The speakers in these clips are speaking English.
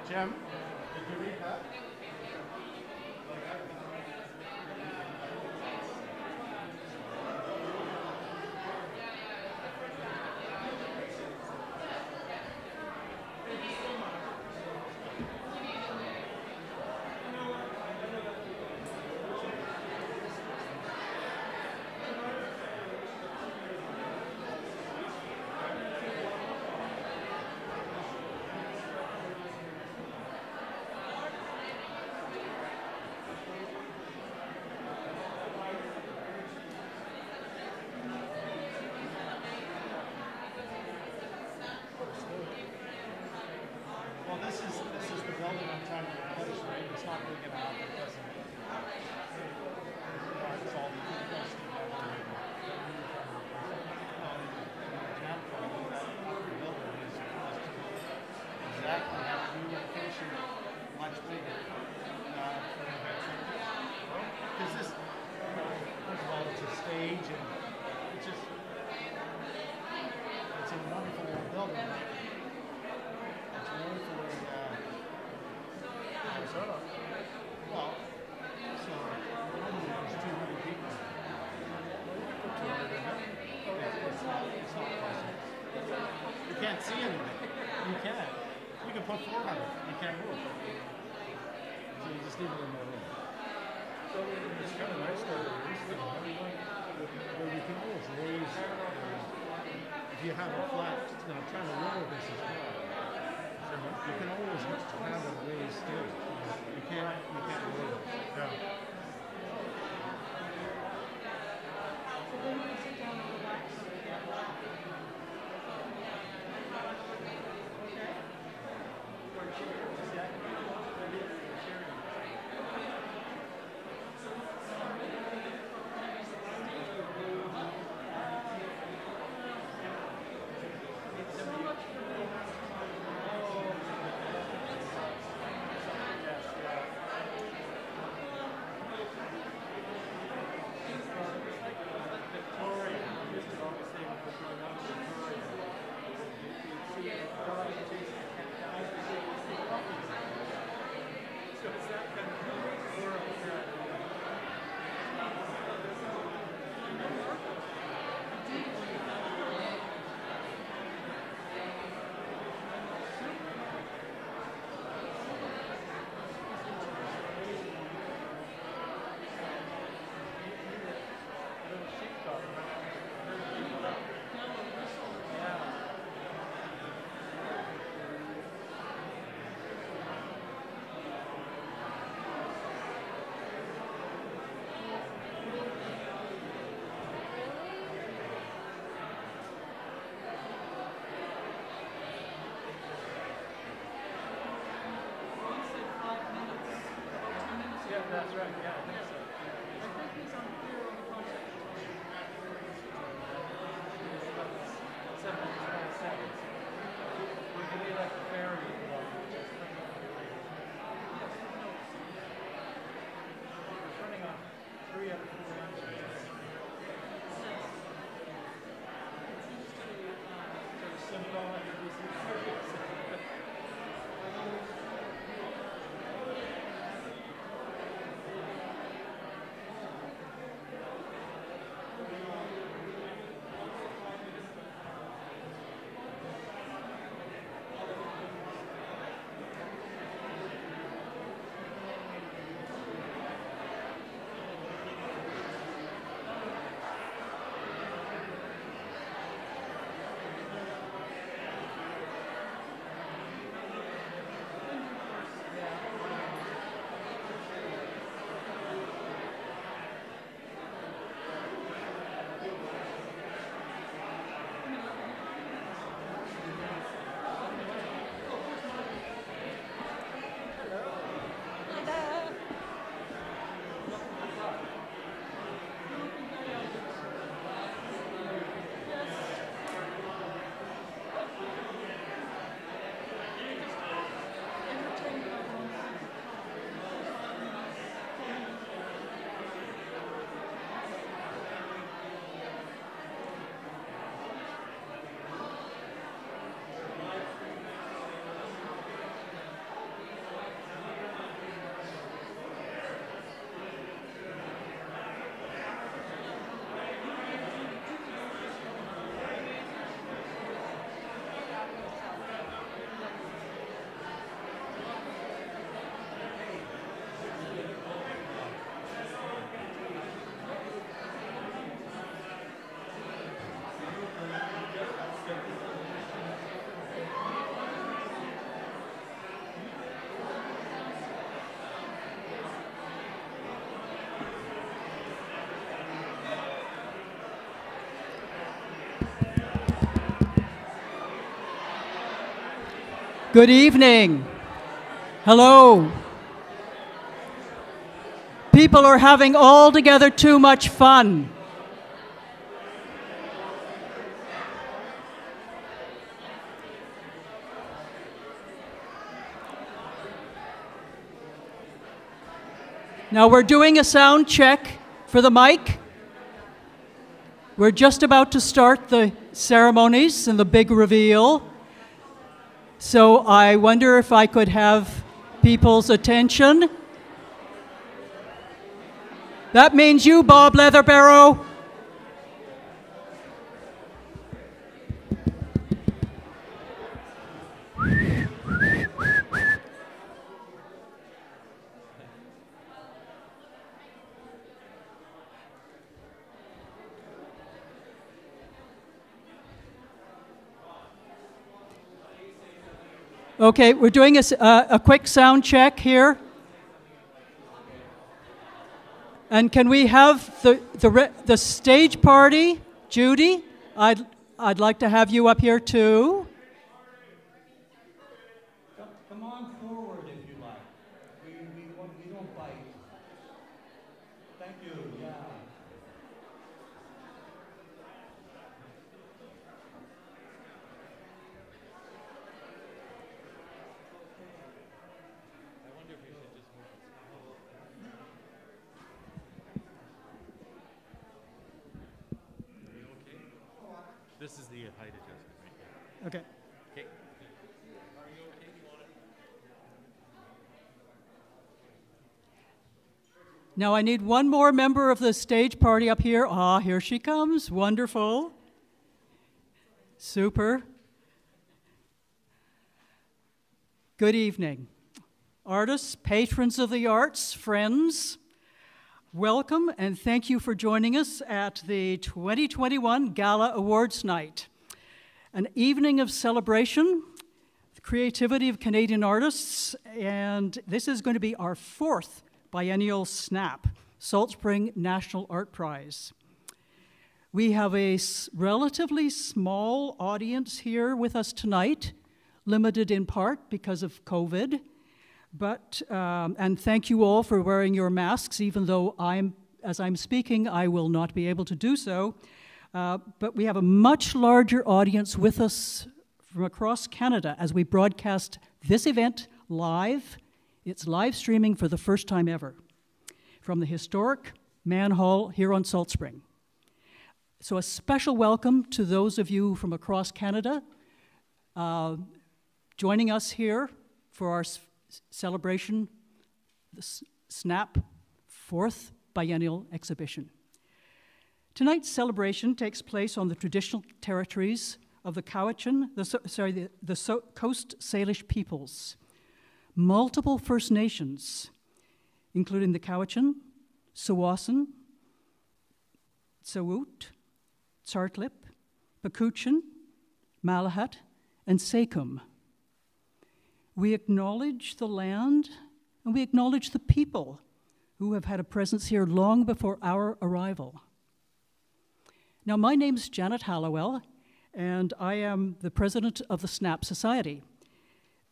Jim, did you read that? Well, this is the building I'm trying to replace, right? It's not big enough. It doesn't. It's all close together. That upper building is exactly have a new location, much bigger. Because this, first of all, it's a stage, and it's just, it's a wonderful little building. Well, so normally there's 200 people. It's not possible. You can't see anything. You can't. You can put 400. You can't move. So you just need a little more room. So it's kind of nice that you can always raise. If you have a flat, I'm trying to lower this as well. You can always have a raised stage. You can't lower it. Yeah. So then you sit down and relax. That's right, yeah, I think so. I think he's on clear on the contract. 7 seconds. We can be like a ferry. It's running on 3 out of 4 engines. Sort of simple and serious. Good evening. Hello. People are having altogether too much fun. Now we're doing a sound check for the mic. We're just about to start the ceremonies and the big reveal. So I wonder if I could have people's attention. That means you, Bob Leatherbarrow. Okay, we're doing a quick sound check here. And can we have the stage party, Judy? I'd like to have you up here too. Come on forward if you like. We don't bite. Thank you. Yeah. This is the height adjustment right here. Okay. Okay. Are you okay? You want it? Now I need one more member of the stage party up here. Ah, here she comes. Wonderful. Super. Good evening. Artists, patrons of the arts, friends, welcome and thank you for joining us at the 2021 Gala Awards Night, an evening of celebration, the creativity of Canadian artists, and this is going to be our fourth biennial SNAP, Salt Spring National Art Prize. We have a relatively small audience here with us tonight, limited in part because of COVID. But, and thank you all for wearing your masks, even though as I'm speaking, I will not be able to do so. But we have a much larger audience with us from across Canada as we broadcast this event live. It's live streaming for the first time ever from the historic Mann Hall here on Salt Spring. So a special welcome to those of you from across Canada joining us here for our celebration, the SNAP 4th Biennial Exhibition. Tonight's celebration takes place on the traditional territories of the Cowichan, the Coast Salish peoples, multiple First Nations, including the Cowichan, Tsawwassen, Tsawut, Tsartlip, Pakuchin, Malahat, and Sekum. We acknowledge the land and we acknowledge the people who have had a presence here long before our arrival. Now, my name's Janet Hallowell, and I am the president of the SNAP Society.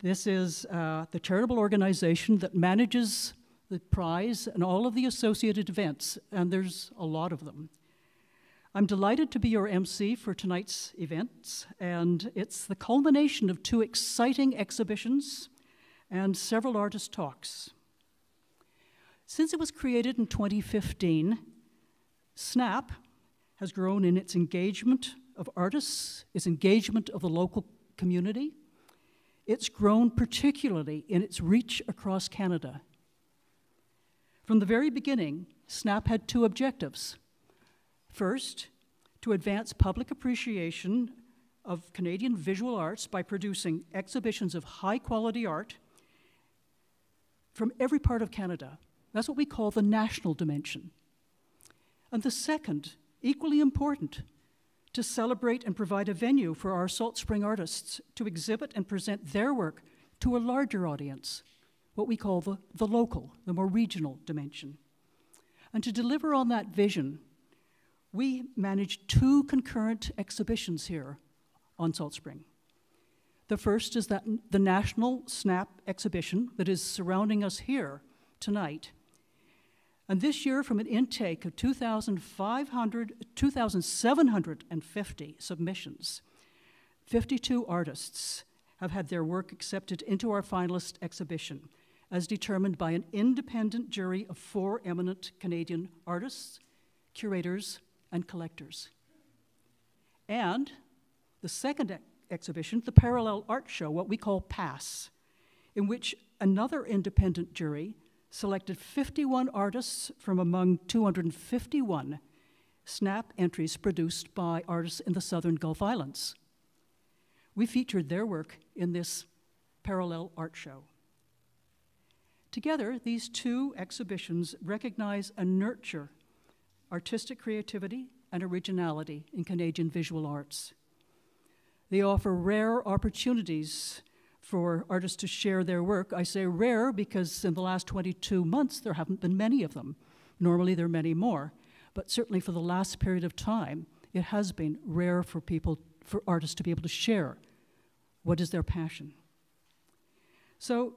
This is the charitable organization that manages the prize and all of the associated events, and there's a lot of them. I'm delighted to be your MC for tonight's events, and it's the culmination of two exciting exhibitions and several artist talks. Since it was created in 2015, SNAP has grown in its engagement of artists, its engagement of the local community. It's grown particularly in its reach across Canada. From the very beginning, SNAP had two objectives. First, to advance public appreciation of Canadian visual arts by producing exhibitions of high-quality art from every part of Canada. That's what we call the national dimension. And the second, equally important, to celebrate and provide a venue for our Salt Spring artists to exhibit and present their work to a larger audience, what we call the local, the more regional dimension. And to deliver on that vision, we managed two concurrent exhibitions here on Salt Spring. The first is that the National SNAP exhibition that is surrounding us here tonight. And this year, from an intake of 2,750 submissions, 52 artists have had their work accepted into our finalist exhibition, as determined by an independent jury of 4 eminent Canadian artists, curators, and collectors. And the second exhibition, the Parallel Art Show, what we call PASS, in which another independent jury selected 51 artists from among 251 SNAP entries produced by artists in the Southern Gulf Islands. We featured their work in this Parallel Art Show. Together, these 2 exhibitions recognize and nurture artistic creativity and originality in Canadian visual arts. They offer rare opportunities for artists to share their work. I say rare because in the last 22 months, there haven't been many of them. Normally, there are many more. But certainly for the last period of time, it has been rare for artists to be able to share what is their passion. So,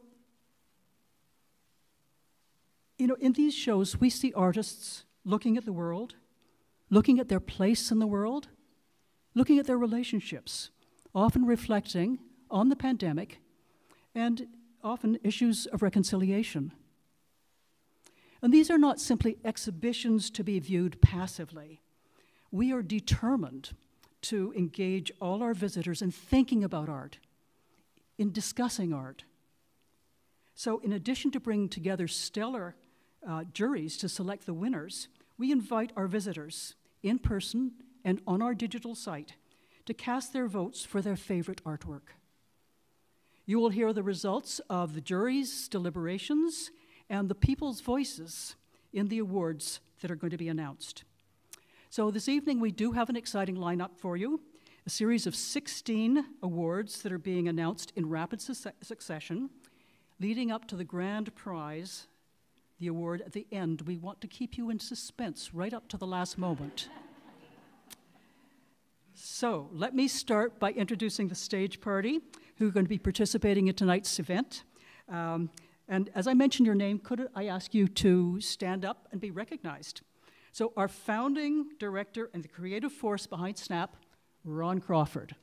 in these shows, we see artists looking at the world, looking at their place in the world, looking at their relationships, often reflecting on the pandemic and often issues of reconciliation. And these are not simply exhibitions to be viewed passively. We are determined to engage all our visitors in thinking about art, in discussing art. So in addition to bringing together stellar juries to select the winners, we invite our visitors in person and on our digital site to cast their votes for their favorite artwork. You will hear the results of the jury's deliberations and the people's voices in the awards that are going to be announced. So this evening we do have an exciting lineup for you, a series of 16 awards that are being announced in rapid succession, leading up to the grand prize, the award at the end. We want to keep you in suspense right up to the last moment. So let me start by introducing the stage party who are going to be participating in tonight's event. And as I mentioned your name, could I ask you to stand up and be recognized? So our founding director and the creative force behind SNAP, Ron Crawford.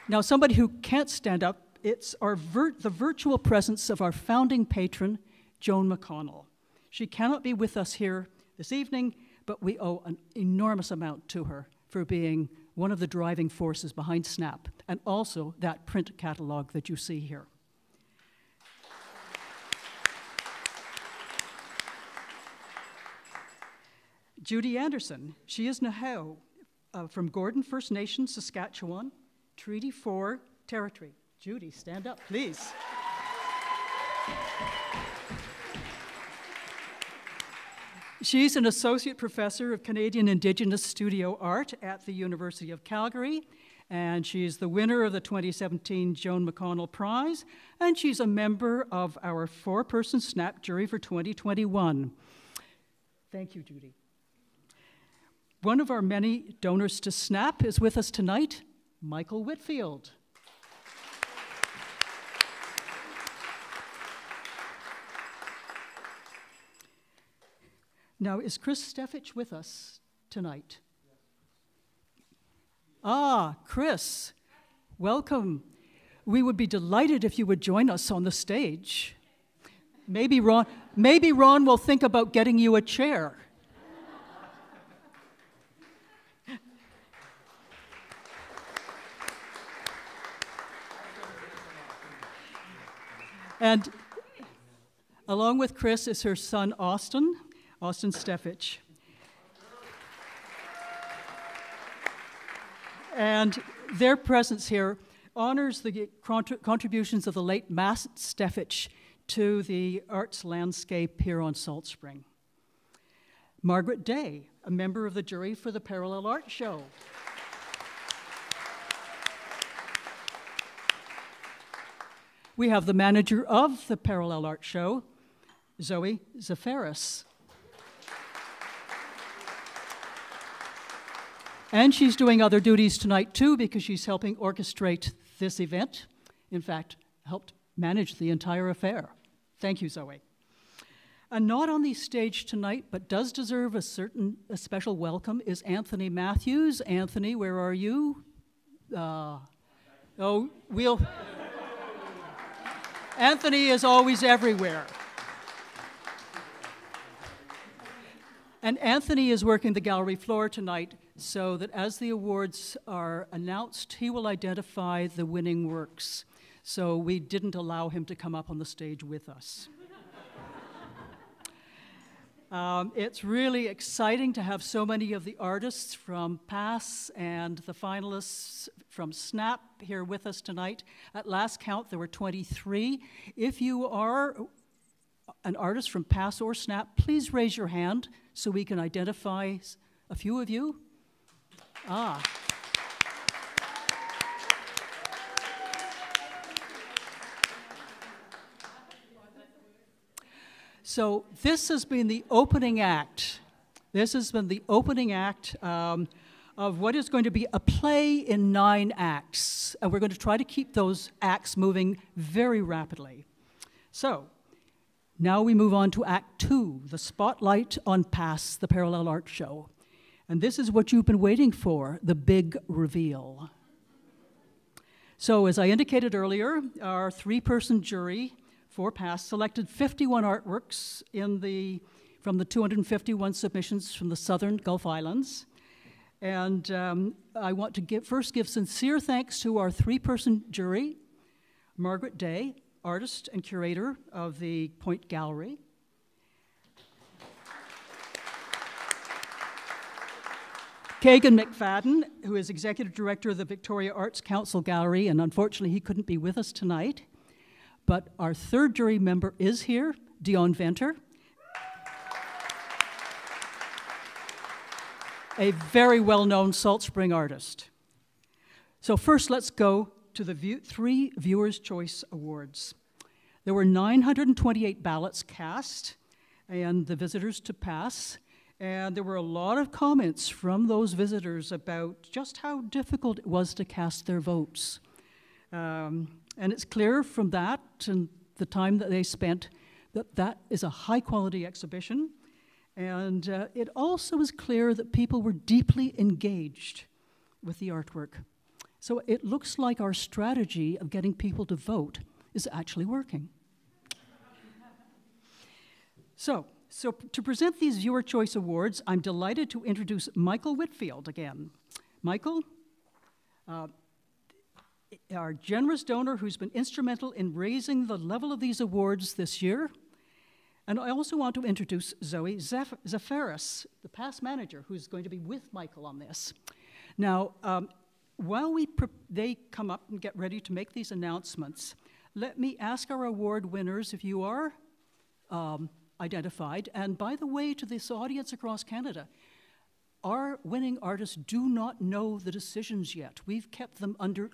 Now, somebody who can't stand up, it's the virtual presence of our founding patron, Joan McCONNELL. She cannot be with us here this evening, but we owe an enormous amount to her for being one of the driving forces behind SNAP, and also that print catalog that you see here. Judy Anderson, she is Nahau from Gordon First Nation, Saskatchewan, Treaty 4 territory. Judy, stand up, please. She's an associate professor of Canadian Indigenous Studio Art at the University of Calgary, and she's the winner of the 2017 Joan McCONNELL Prize, and she's a member of our 4-person SNAP jury for 2021. Thank you, Judy. One of our many donors to SNAP is with us tonight, Michael Whitfield. Now, is Chris Steffitch with us tonight? Ah, Chris, welcome. We would be delighted if you would join us on the stage. Maybe Ron will think about getting you a chair. And along with Chris is her son, Austin Steffitch. And their presence here honors the contributions of the late Mass Steffitch to the arts landscape here on Salt Spring. Margaret Day, a member of the jury for the Parallel Art Show. We have the manager of the Parallel Art Show, Zoe Zafaris. And she's doing other duties tonight too because she's helping orchestrate this event. In fact, helped manage the entire affair. Thank you, Zoe. And not on the stage tonight, but does deserve a special welcome, is Anthony Matthews. Anthony, where are you? Anthony is always everywhere. And Anthony is working the gallery floor tonight so that as the awards are announced, he will identify the winning works. So we didn't allow him to come up on the stage with us. It's really exciting to have so many of the artists from PASS and the finalists from SNAP here with us tonight. At last count, there were 23. If you are an artist from PASS or SNAP, please raise your hand so we can identify a few of you. So this has been the opening act. This has been the opening act of what is going to be a play in 9 acts. And we're going to try to keep those acts moving very rapidly. So now we move on to Act 2, the spotlight on PASS, the Parallel Art Show. And this is what you've been waiting for, the big reveal. So as I indicated earlier, our 3-person jury for PASS selected 51 artworks from the 251 submissions from the southern Gulf Islands. And I want to first give sincere thanks to our 3-person jury, Margaret Day, artist and curator of the Point Gallery, Kagan McFadden, who is executive director of the Victoria Arts Council Gallery, and unfortunately he couldn't be with us tonight. But our 3rd jury member is here, Dion Venter, a very well-known Salt Spring artist. So first, let's go to the 3 Viewers' Choice Awards. There were 928 ballots cast, and the visitors to PASS, and there were a lot of comments from those visitors about just how difficult it was to cast their votes. And it's clear from that and the time that they spent that that is a high-quality exhibition. And it also is clear that people were deeply engaged with the artwork. So it looks like our strategy of getting people to vote is actually working. So to present these Viewer Choice Awards, I'm delighted to introduce Michael Whitfield again. Michael, our generous donor who's been instrumental in raising the level of these awards this year. And I also want to introduce Zoe Zafaris, the PASS manager, who's going to be with Michael on this. Now, while they come up and get ready to make these announcements, let me ask our award winners if you are identified. And by the way, to this audience across Canada, our winning artists do not know the decisions yet. We've kept them under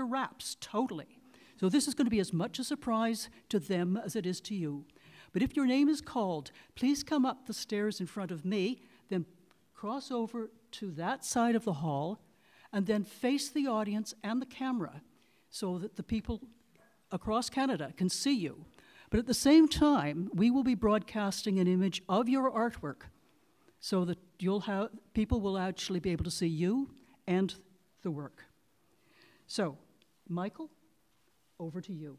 wraps, totally. So this is going to be as much a surprise to them as it is to you. But if your name is called, please come up the stairs in front of me, then cross over to that side of the hall, and then face the audience and the camera so that the people across Canada can see you. But at the same time, we will be broadcasting an image of your artwork so that people will actually be able to see you and the work. So, Michael, over to you.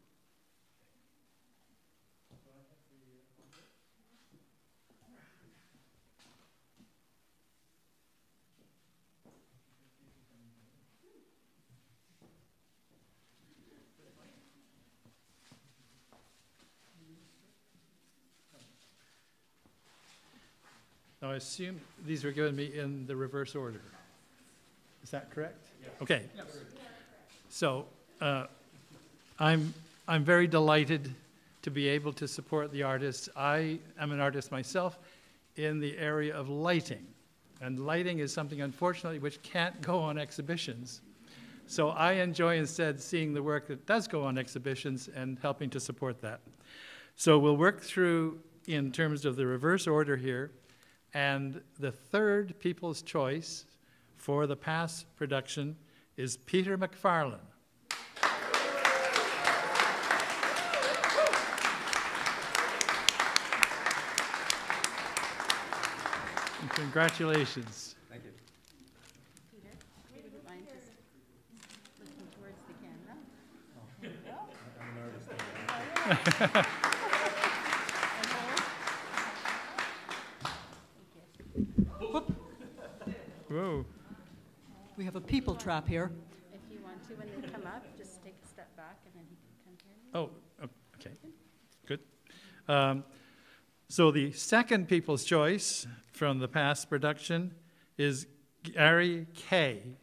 Now, I assume these were given me in the reverse order. Is that correct? Yeah. Okay. Yes. So, I'm very delighted to be able to support the artists. I am an artist myself in the area of lighting. And lighting is something, unfortunately, which can't go on exhibitions. So I enjoy instead seeing the work that does go on exhibitions and helping to support that. So we'll work through in terms of the reverse order here. And the third People's Choice for the past production is Peter McFarlane. And congratulations. Thank you. Peter, would you mind just looking towards the camera? I'm nervous. Whoa. We have a people trap here. If you want to, when they come up, just take a step back and then you can come here. Oh, okay. Good. So the second People's Choice from the past production is Gary Kay.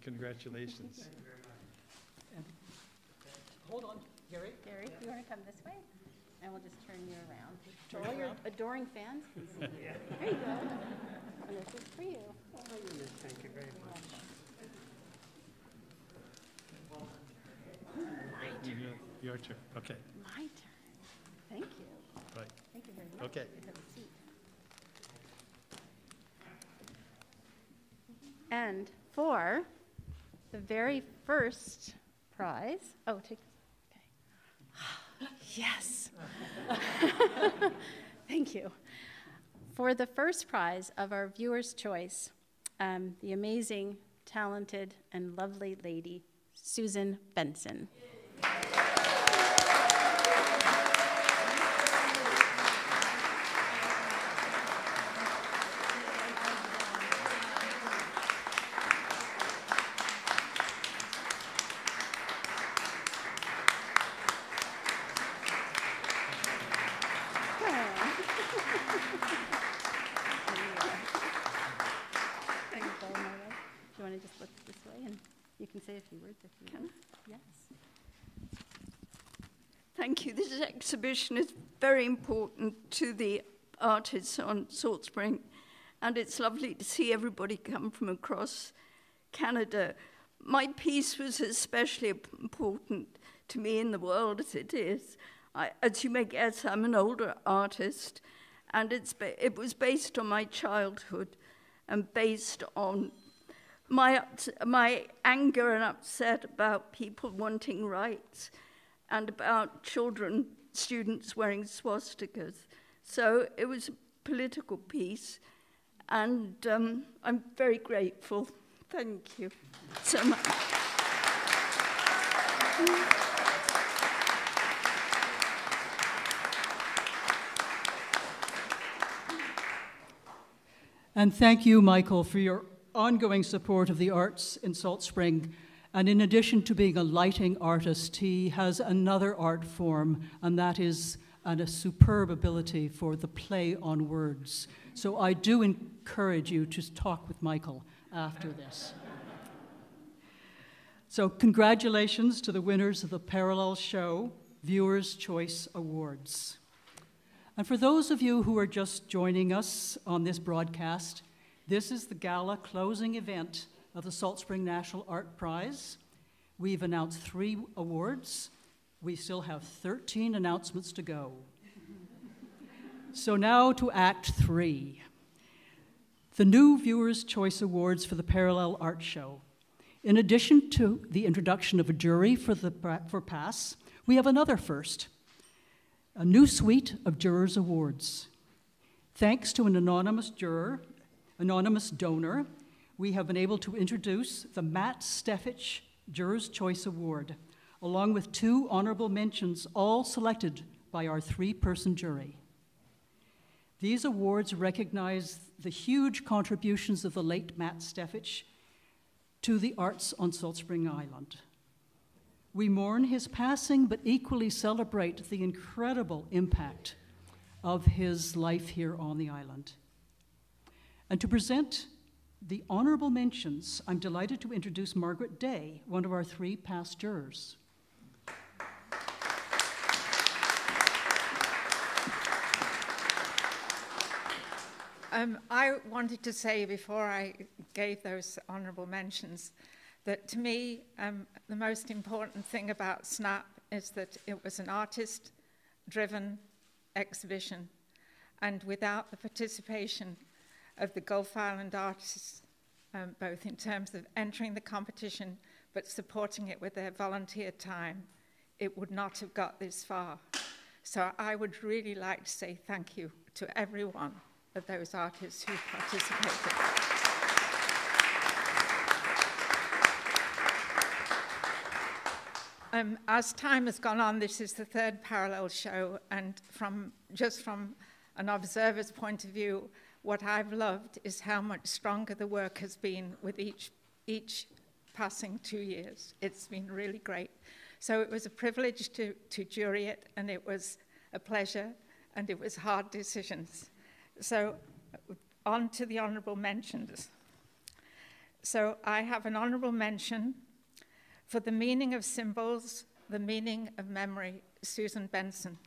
Congratulations. Hold on, Gary. Gary, you want to come this way? And we'll just turn you around. So all your adoring fans can see you. There you go. And this is for you. Thank you very much. Your turn. Okay. My turn. Thank you. Right. Thank you very much. Okay. You have a seat. And for the very first prize, take this. Okay. Yes. Thank you. For the first prize of our viewer's choice, the amazing, talented, and lovely lady, Susan Benson. Say a few words if you want. Yes. Thank you. This exhibition is very important to the artists on Salt Spring, and it's lovely to see everybody come from across Canada. My piece was especially important to me in the world as it is. As you may guess, I'm an older artist, and it was based on my childhood and based on my anger and upset about people wanting rights and about students wearing swastikas. So it was a political piece, and I'm very grateful. Thank you so much. And thank you, Michael, for your ongoing support of the arts in Salt Spring. And in addition to being a lighting artist, he has another art form, and that is a superb ability for the play on words. So I do encourage you to talk with Michael after this. So congratulations to the winners of the Parallel Show Viewers' Choice Awards. And for those of you who are just joining us on this broadcast, this is the gala closing event of the Salt Spring National Art Prize. We've announced 3 awards. We still have 13 announcements to go. So now to Act 3. The new Viewers' Choice Awards for the Parallel Art Show. In addition to the introduction of a jury for Pass, we have another first, a new suite of Jurors Awards. Thanks to an anonymous donor, we have been able to introduce the Matt Steffitch Jurors' Choice Award, along with 2 honorable mentions, all selected by our 3-person jury. These awards recognize the huge contributions of the late Matt Steffitch to the arts on Salt Spring Island. We mourn his passing, but equally celebrate the incredible impact of his life here on the island. And to present the honorable mentions, I'm delighted to introduce Margaret Day, one of our 3 past jurors. I wanted to say before I gave those honourable mentions that to me, the most important thing about SNAP is that it was an artist-driven exhibition, and without the participation of the Gulf Island artists, both in terms of entering the competition but supporting it with their volunteer time, it would not have got this far. So I would really like to say thank you to every one of those artists who participated. As time has gone on, this is the third parallel show, and from an observer's point of view, what I've loved is how much stronger the work has been with each passing 2 years. It's been really great. So it was a privilege to jury it, and it was a pleasure, and it was hard decisions. So on to the honourable mentions. So I have an honourable mention for the meaning of symbols, the meaning of memory, Susan Benson.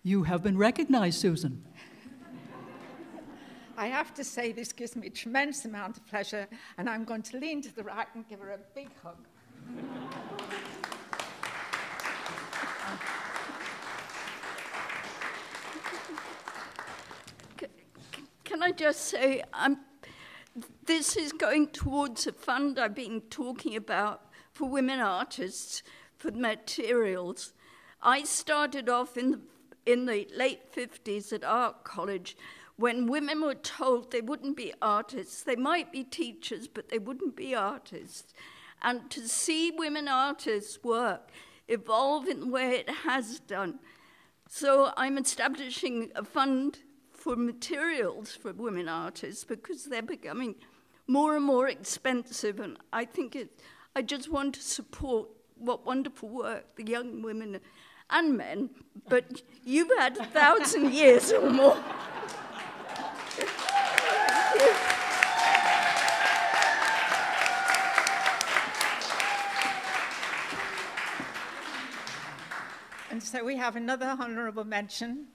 You have been recognized, Susan. I have to say this gives me a tremendous amount of pleasure, and I'm going to lean to the right and give her a big hug. Can I just say, this is going towards a fund I've been talking about for women artists, for materials. I started off in the late 50s at art college when women were told they wouldn't be artists. They might be teachers, but they wouldn't be artists. And to see women artists' work evolve in the way it has done. So I'm establishing a fund for materials for women artists because they're becoming more and more expensive. And I just want to support what wonderful work the young women and men, but you've had 1,000 years or more. And so we have another honourable mention,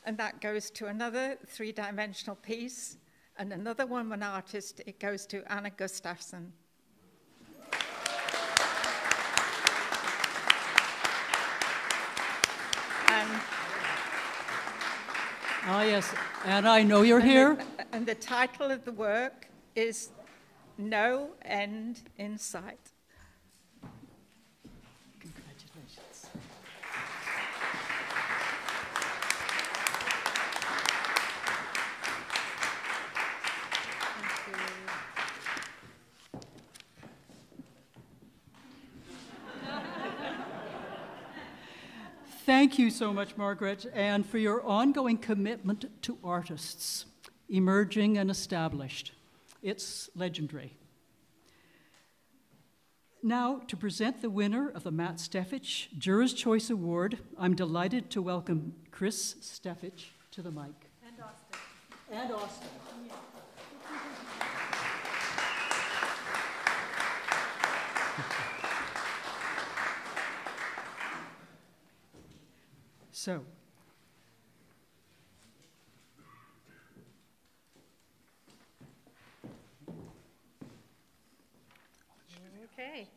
and that goes to another three-dimensional piece, and another woman artist. It goes to Anna Gustafsson. Ah, yes, and I know you're here. And the title of the work is No End in Sight. Congratulations. Thank you so much, Margaret, and for your ongoing commitment to artists, emerging and established. It's legendary. Now, to present the winner of the Matt Steffitch Jurors' Choice Award, I'm delighted to welcome Chris Steffitch to the mic. And Austin. And Austin. So, Okay.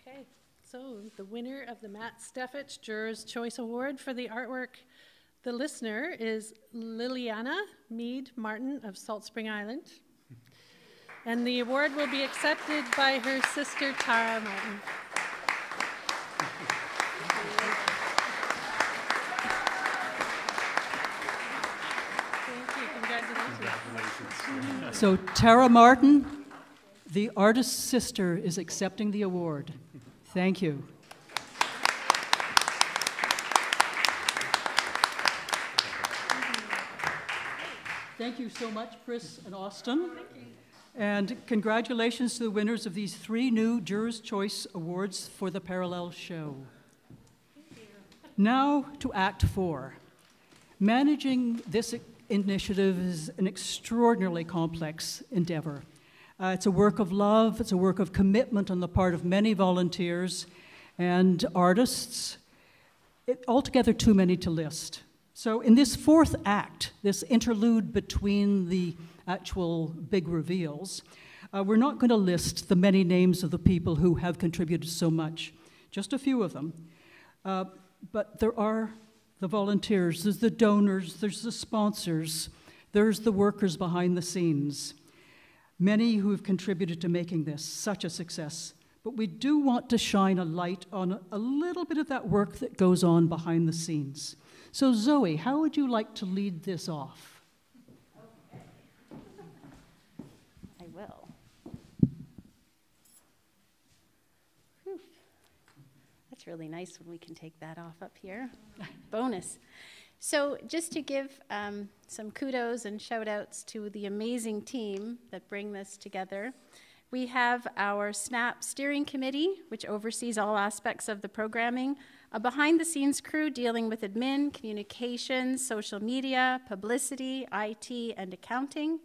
Okay, so the winner of the Matt Steffitch Jurors' Choice Award for the artwork The Listener is Liliana Meade Martin of Salt Spring Island. And the award will be accepted by her sister, Tara Martin. Thank you. Congratulations. So Tara Martin, the artist's sister, is accepting the award. Thank you. Thank you so much, Chris and Austin. Thank you. And congratulations to the winners of these 3 new Jurors' Choice Awards for the Parallel Show. Now to Act 4. Managing this initiative is an extraordinarily complex endeavor. It's a work of love, it's a work of commitment on the part of many volunteers and artists, altogether too many to list. So in this fourth act, this interlude between the actual big reveals, we're not going to list the many names of the people who have contributed so much, just a few of them. But there are the volunteers, there's the donors, there's the sponsors, there's the workers behind the scenes. Many who have contributed to making this such a success. But we do want to shine a light on a little bit of that work that goes on behind the scenes. So Zoe, how would you like to lead this off? Okay. I will. Whew. That's really nice when we can take that off up here. Bonus. So just to give some kudos and shout outs to the amazing team that bring this together, we have our SNAP steering committee, which oversees all aspects of the programming, a behind-the-scenes crew dealing with admin, communications, social media, publicity, IT, and accounting,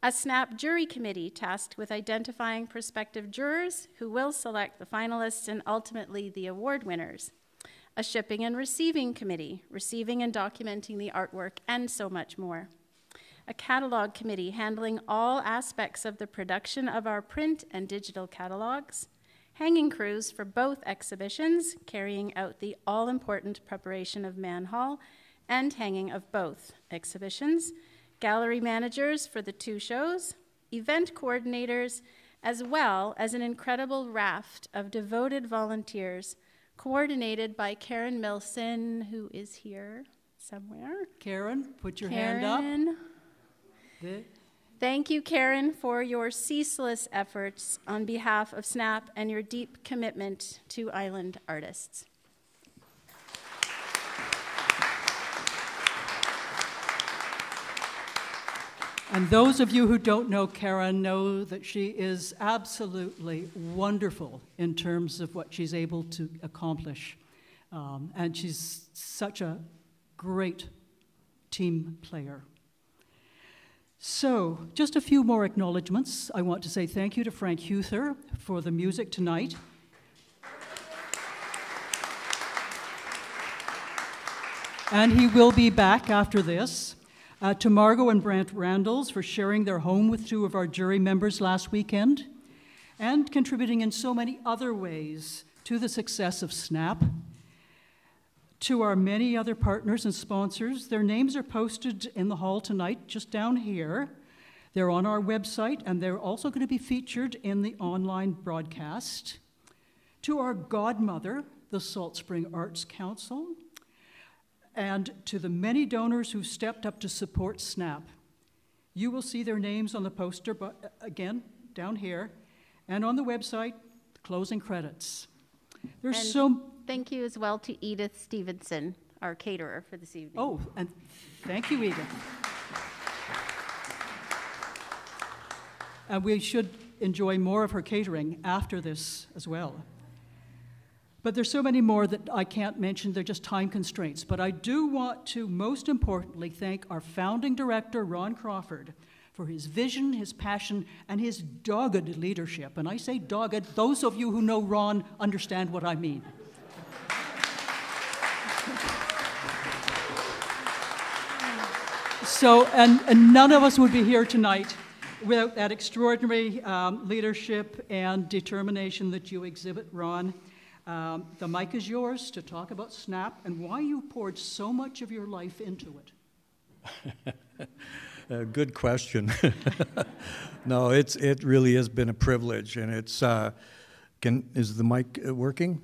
a SNAP jury committee tasked with identifying prospective jurors who will select the finalists and ultimately the award winners, a shipping and receiving committee, receiving and documenting the artwork, and so much more. A catalog committee handling all aspects of the production of our print and digital catalogs, hanging crews for both exhibitions, carrying out the all-important preparation of Man Hall and hanging of both exhibitions, gallery managers for the 2 shows, event coordinators, as well as an incredible raft of devoted volunteers coordinated by Karen Milson, who is here somewhere. Karen, put your hand up. Thank you, Karen, for your ceaseless efforts on behalf of SNAP and your deep commitment to island artists. And those of you who don't know Karen know that she is absolutely wonderful in terms of what she's able to accomplish. And she's such a great team player. So, just a few more acknowledgements. I want to say thank you to Frank Huther for the music tonight. And he will be back after this. To Margot and Brant Randalls for sharing their home with 2 of our jury members last weekend and contributing in so many other ways to the success of SNAP. To our many other partners and sponsors, their names are posted in the hall tonight, just down here. They're on our website, and they're also going to be featured in the online broadcast. To our godmother, the Salt Spring Arts Council, and to the many donors who've stepped up to support SNAP. You will see their names on the poster, but again, down here, and on the website, the closing credits. There's so... Thank you as well to Edith Stevenson, our caterer for this evening. Oh, and thank you, Edith. And we should enjoy more of her catering after this as well. But there's so many more that I can't mention, they're just time constraints. But I do want to, most importantly, thank our founding director, Ron Crawford, for his vision, his passion, and his dogged leadership. And I say dogged, those of you who know Ron understand what I mean. So, and none of us would be here tonight without that extraordinary leadership and determination that you exhibit, Ron. The mic is yours to talk about SNAP and why you poured so much of your life into it. Good question. No, it really has been a privilege, and it's. Is the mic working?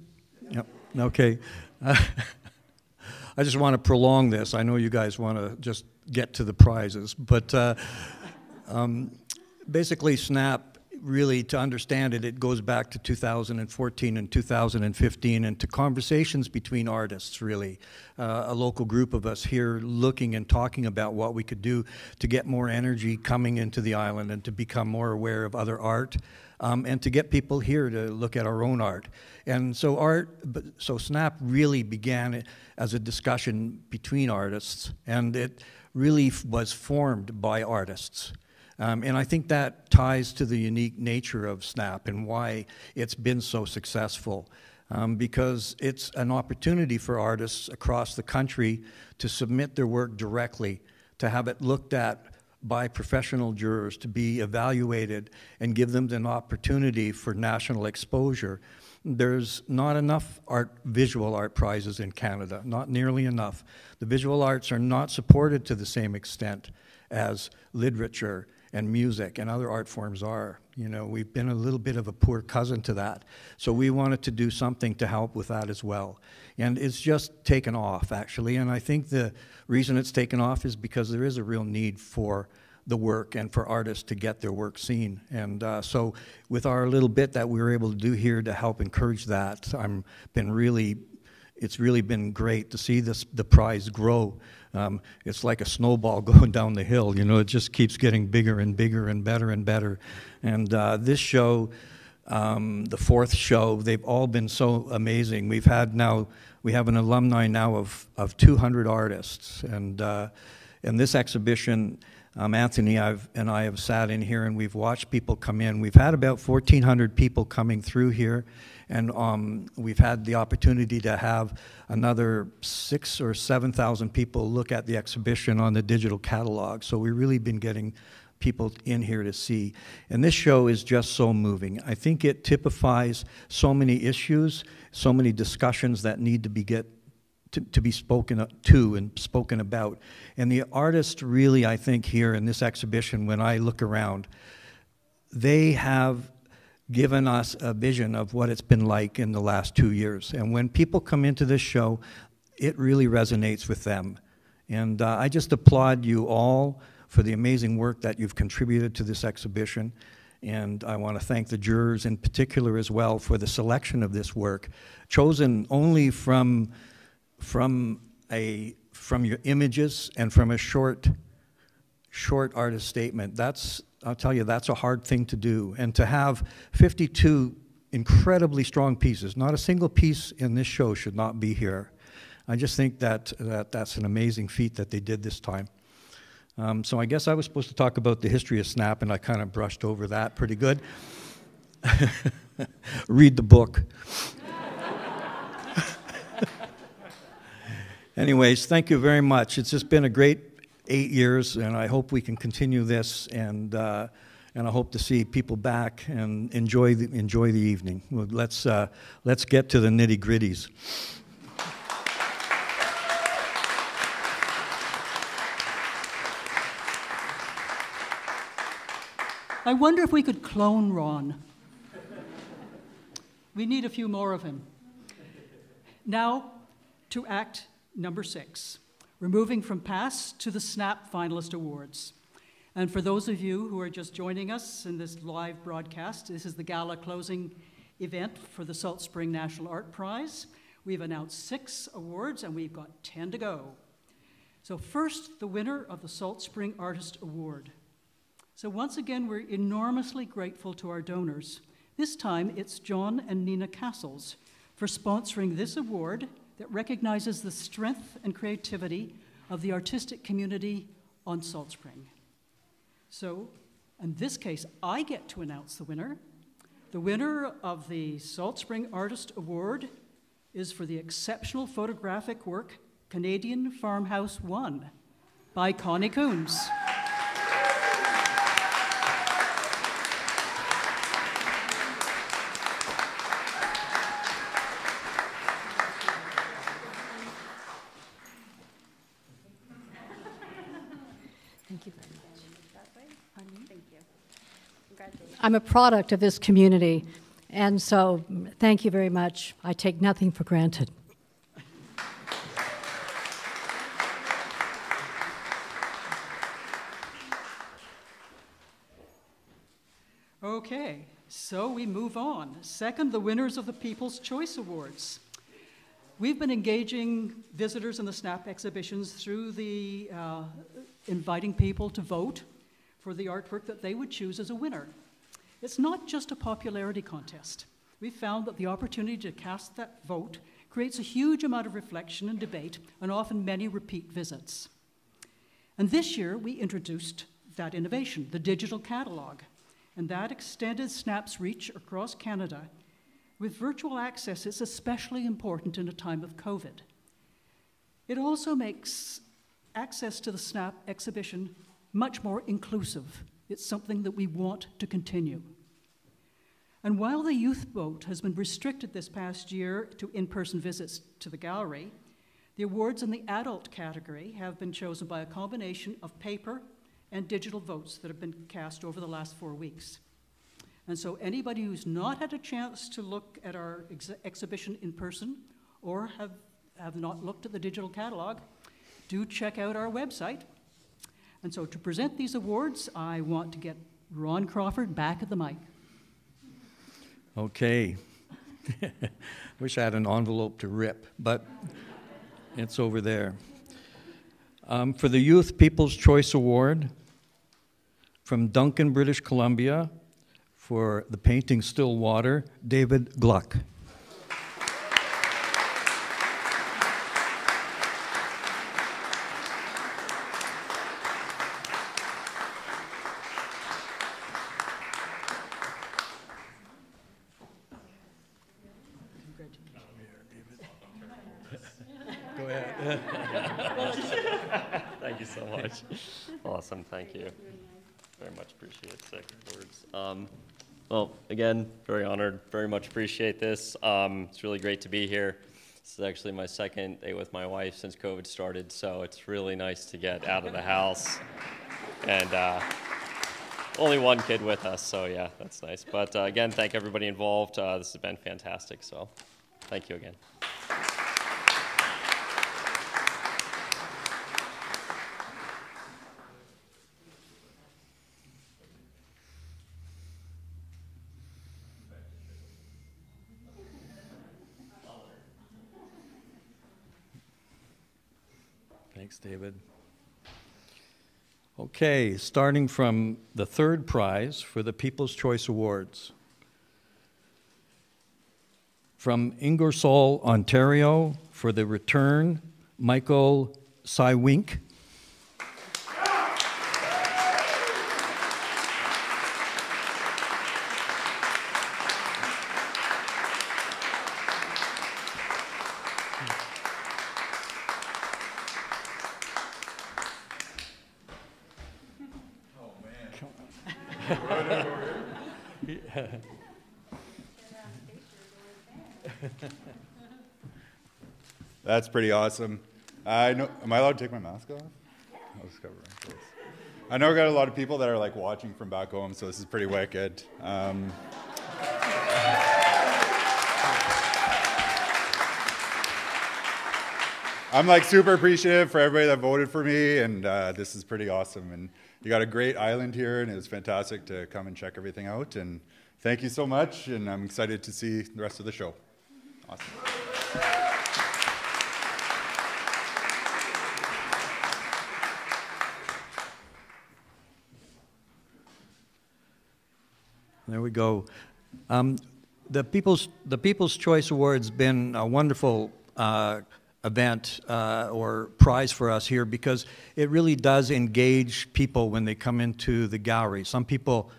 Yep. Okay. I just want to prolong this. I know you guys want to just get to the prizes, but basically SNAP really, to understand it, it goes back to 2014 and 2015 and to conversations between artists, really. A local group of us here looking and talking about what we could do to get more energy coming into the island and to become more aware of other art. And to get people here to look at our own art. And so so SNAP really began as a discussion between artists, and it really was formed by artists. And I think that ties to the unique nature of SNAP and why it's been so successful. Because it's an opportunity for artists across the country to submit their work directly, to have it looked at by professional jurors, to be evaluated and give them an opportunity for national exposure. There's not enough visual art prizes in Canada, not nearly enough. The visual arts are not supported to the same extent as literature and music and other art forms are. You know, we've been a little bit of a poor cousin to that. So we wanted to do something to help with that as well. And it's just taken off, actually. And I think the reason it's taken off is because there is a real need for the work and for artists to get their work seen. And so with our little bit that we were able to do here to help encourage that, it's really been great to see the prize grow. It's like a snowball going down the hill, you know, it just keeps getting bigger and bigger and better and better. And this show, the fourth show, they've all been so amazing. We have an alumni now of 200 artists. And this exhibition, Anthony and I have sat in here and we've watched people come in. We've had about 1,400 people coming through here. And we've had the opportunity to have another 6,000 or 7,000 people look at the exhibition on the digital catalog. So we've really been getting people in here to see. And this show is just so moving. I think it typifies so many issues, so many discussions that need to be spoken to and spoken about. And the artists really, I think, here in this exhibition, when I look around, they have given us a vision of what it's been like in the last 2 years. And when people come into this show, it really resonates with them. And I just applaud you all for the amazing work that you've contributed to this exhibition. And I want to thank the jurors in particular as well for the selection of this work, chosen only from your images and from a short artist statement. I'll tell you, that's a hard thing to do. And to have 52 incredibly strong pieces, not a single piece in this show should not be here. I just think that's an amazing feat that they did this time. So I guess I was supposed to talk about the history of SNAP, and I kind of brushed over that pretty good. Read the book. Anyways, thank you very much. It's just been a great 8 years, and I hope we can continue this, and I hope to see people back and enjoy the evening. Well, let's get to the nitty-gritties. I wonder if we could clone Ron. We need a few more of him. Now to act number 6. We're moving from past to the SNAP Finalist Awards. And for those of you who are just joining us in this live broadcast, this is the Gala closing event for the Salt Spring National Art Prize. We've announced 6 awards and we've got 10 to go. So first, the winner of the Salt Spring Artist Award. So once again, we're enormously grateful to our donors. This time, it's John and Nina Cassils for sponsoring this award that recognizes the strength and creativity of the artistic community on Salt Spring. So, in this case, I get to announce the winner. The winner of the Salt Spring Artist Award is for the exceptional photographic work Canadian Farmhouse 1 by Connie Coombs. Thank you very much. Thank you. Congratulations. I'm a product of this community, and so thank you very much. I take nothing for granted. Okay. Okay, so we move on. Second, the winners of the People's Choice Awards. We've been engaging visitors in the SNAP exhibitions through the inviting people to vote for the artwork that they would choose as a winner. It's not just a popularity contest. We found that the opportunity to cast that vote creates a huge amount of reflection and debate, and often many repeat visits. And this year, we introduced that innovation, the digital catalog, and that extended SNAP's reach across Canada. With virtual access, it's especially important in a time of COVID. It also makes access to the SNAP exhibition much more inclusive. It's something that we want to continue. And while the youth vote has been restricted this past year to in-person visits to the gallery, the awards in the adult category have been chosen by a combination of paper and digital votes that have been cast over the last 4 weeks. And so anybody who's not had a chance to look at our exhibition in person or have not looked at the digital catalog, do check out our website. And so to present these awards, I want to get Ron Crawford back at the mic. Okay. Wish I had an envelope to rip, but it's over there. For the Youth People's Choice Award, from Duncan, British Columbia, for the painting Still Water, David Gluck. Go ahead. Thank you so much. Awesome, thank you. Very much appreciate the words. Well, again, very honored, very much appreciate this. It's really great to be here. This is actually my second day with my wife since COVID started, so it's really nice to get out of the house. And only one kid with us, so yeah, that's nice. But again, thank everybody involved. This has been fantastic, so thank you again. Thanks, David. Okay, starting from the third prize for the People's Choice Awards. From Ingersoll, Ontario, for The Return, Michael Sywink. That's pretty awesome. I know. Am I allowed to take my mask off? I'll just cover my face. I know I got a lot of people that are like watching from back home, so this is pretty wicked. I'm like super appreciative for everybody that voted for me, and this is pretty awesome. And you got a great island here, and it was fantastic to come and check everything out. And thank you so much, and I'm excited to see the rest of the show. Awesome. There we go. The People's Choice Award's been a wonderful event or prize for us here because it really does engage people when they come into the gallery. Some people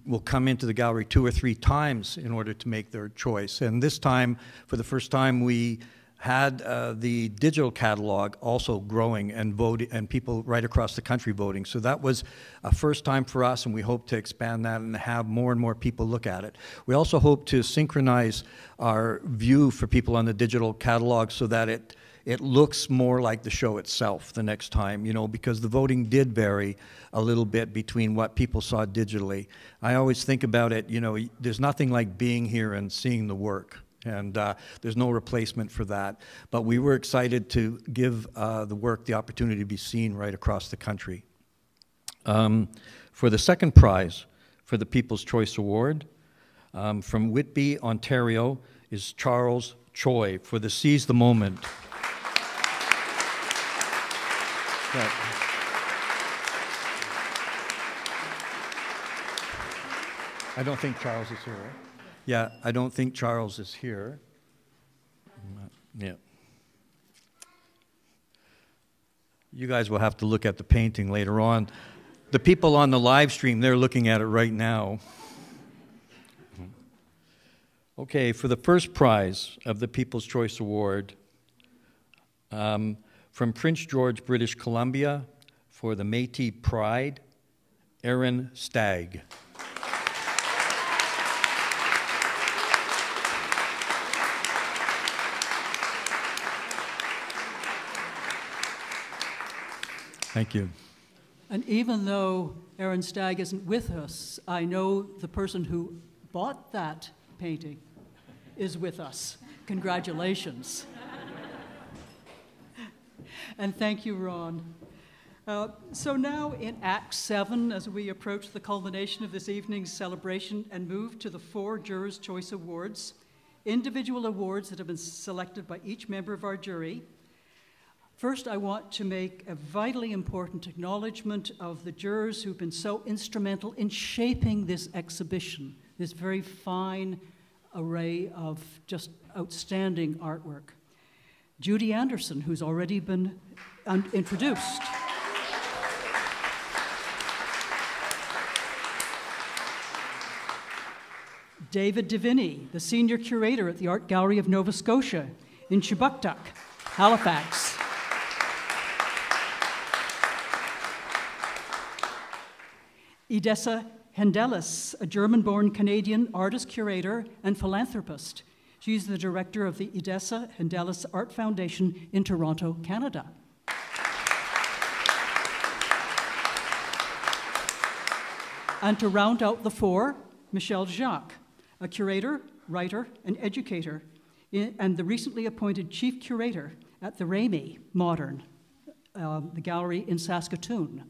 will come into the gallery 2 or 3 times in order to make their choice. And this time, for the first time, we had the digital catalog also growing and voting, and people right across the country voting. So that was a first time for us, and we hope to expand that and have more and more people look at it. We also hope to synchronize our view for people on the digital catalog so that it looks more like the show itself the next time, you know, because the voting did vary a little bit between what people saw digitally. I always think about it, you know, there's nothing like being here and seeing the work. And there's no replacement for that. But we were excited to give the work the opportunity to be seen right across the country. For the second prize, for the People's Choice Award. From Whitby, Ontario, is Charles Choi for the Seize the Moment. Yeah. I don't think Charles is here, right? Yeah, I don't think Charles is here. Yeah. You guys will have to look at the painting later on. The people on the live stream, they're looking at it right now. Okay, for the first prize of the People's Choice Award, from Prince George, British Columbia, for the Métis Pride, Aaron Stagg. Thank you. And even though Aaron Stagg isn't with us, I know the person who bought that painting is with us. Congratulations. And thank you, Ron. So now in Act 7, as we approach the culmination of this evening's celebration and move to the 4 Jurors' Choice Awards, individual awards that have been selected by each member of our jury. First, I want to make a vitally important acknowledgement of the jurors who've been so instrumental in shaping this exhibition, this very fine array of just outstanding artwork. Judy Anderson, who's already been introduced. David Deviney, the senior curator at the Art Gallery of Nova Scotia in Chubuktuk, Halifax. Edessa Hendelis, a German-born Canadian artist-curator and philanthropist. She's the director of the Edessa Hendelis Art Foundation in Toronto, Canada. And to round out the 4, Michelle Jacques, a curator, writer, and educator, and the recently appointed chief curator at the Ramey Modern, the gallery in Saskatoon.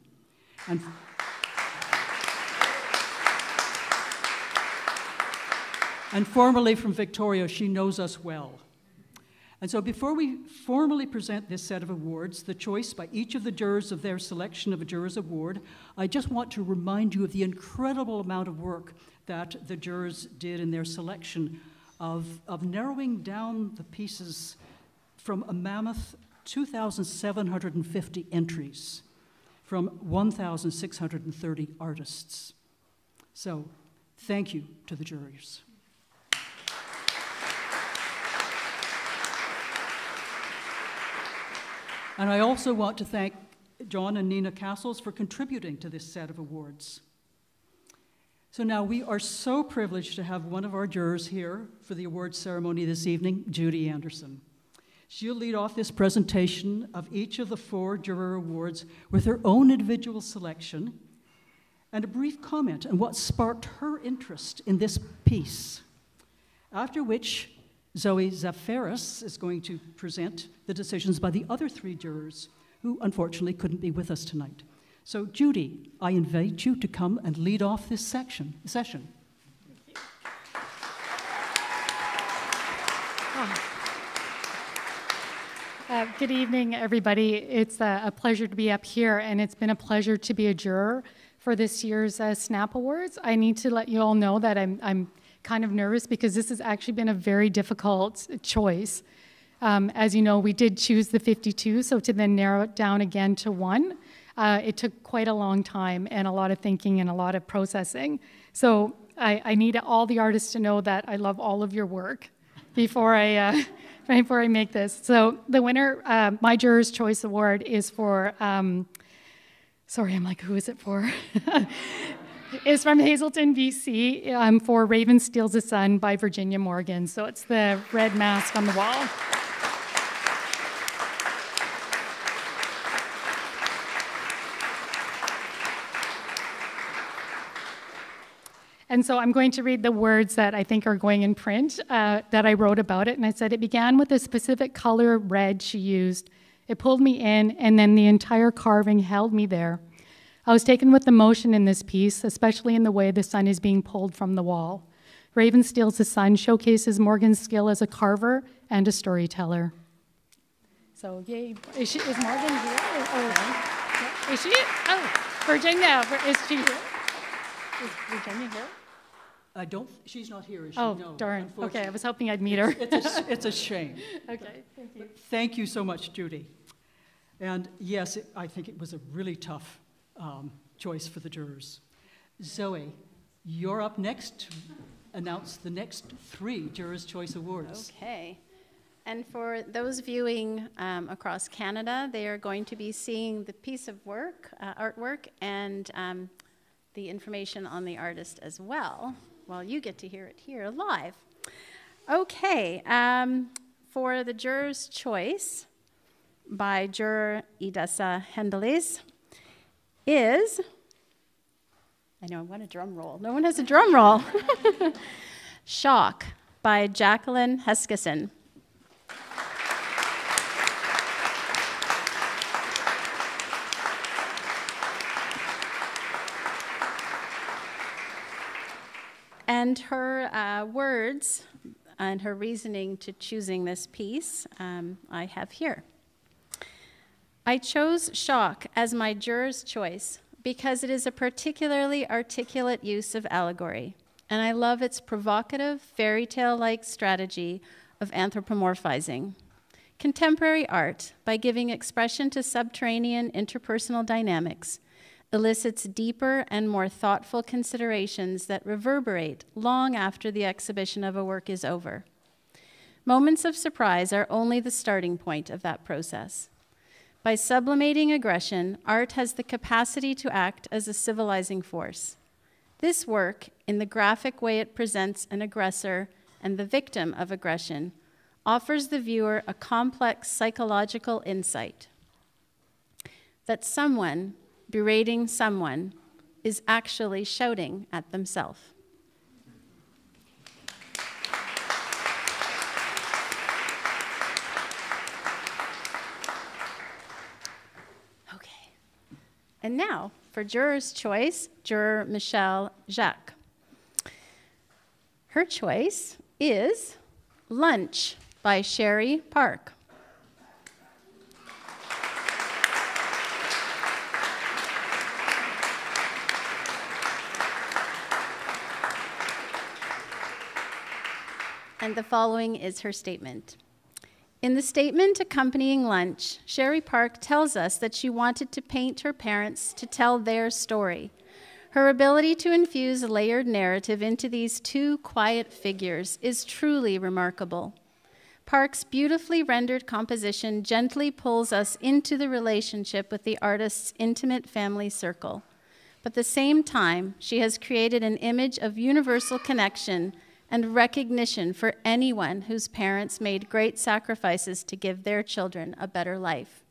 And formerly from Victoria, she knows us well. And so before we formally present this set of awards, the choice by each of the jurors of their selection of a Jurors Award, I just want to remind you of the incredible amount of work that the jurors did in their selection of narrowing down the pieces from a mammoth 2,750 entries from 1,630 artists. So thank you to the jurors. And I also want to thank John and Nina Cassils for contributing to this set of awards. So now we are so privileged to have one of our jurors here for the awards ceremony this evening, Judy Anderson. She'll lead off this presentation of each of the 4 juror awards with her own individual selection and a brief comment on what sparked her interest in this piece. After which, Zoe Zaferis is going to present the decisions by the other 3 jurors who unfortunately couldn't be with us tonight. So Judy, I invite you to come and lead off this session. Good evening, everybody. It's a pleasure to be up here, and it's been a pleasure to be a juror for this year's SNAP Awards. I need to let you all know that I'm kind of nervous because this has actually been a very difficult choice. As you know, we did choose the 52, so to then narrow it down again to 1, it took quite a long time and a lot of thinking and a lot of processing. So I need all the artists to know that I love all of your work before I make this. So the winner, my Jurors' Choice Award is for, sorry, I'm like, who is it for? It's from Hazelton, BC, for Raven Steals the Sun by Virginia Morgan. So it's the red mask on the wall. And so I'm going to read the words that I think are going in print that I wrote about it. And I said, it began with a specific color red she used. It pulled me in, and then the entire carving held me there. I was taken with emotion in this piece, especially in the way the sun is being pulled from the wall. Raven Steals the Sun showcases Morgan's skill as a carver and a storyteller. So, yay. Is Morgan here? Is she? Oh, Virginia, is she here? Is Virginia here? She's not here, is she? Oh, No, darn. Okay, I was hoping I'd meet her. It's a shame. Okay, thank you. Thank you so much, Judy. And yes, I think it was a really tough choice for the jurors. Zoe, you're up next to announce the next 3 Jurors' Choice Awards. Okay. And for those viewing across Canada, they are going to be seeing the piece of work, artwork, and the information on the artist as well, while you get to hear it here live. Okay, for the Jurors' Choice by juror Idessa Hendelis is, I know I want a drum roll. No one has a drum roll. Shock by Jacqueline Heskison. And her words and her reasoning to choosing this piece, I have here. I chose shock as my juror's choice because it is a particularly articulate use of allegory, and I love its provocative, fairy tale-like strategy of anthropomorphizing. Contemporary art, by giving expression to subterranean interpersonal dynamics, elicits deeper and more thoughtful considerations that reverberate long after the exhibition of a work is over. Moments of surprise are only the starting point of that process. By sublimating aggression, art has the capacity to act as a civilizing force. This work, in the graphic way it presents an aggressor and the victim of aggression, offers the viewer a complex psychological insight that someone berating someone is actually shouting at themselves. Okay. And now, for juror's choice, juror Michelle Jacques. Her choice is Lunch by Sherry Park. And the following is her statement. In the statement accompanying Lunch, Sherry Park tells us that she wanted to paint her parents to tell their story. Her ability to infuse a layered narrative into these 2 quiet figures is truly remarkable. Park's beautifully rendered composition gently pulls us into the relationship with the artist's intimate family circle. But at the same time, she has created an image of universal connection and recognition for anyone whose parents made great sacrifices to give their children a better life.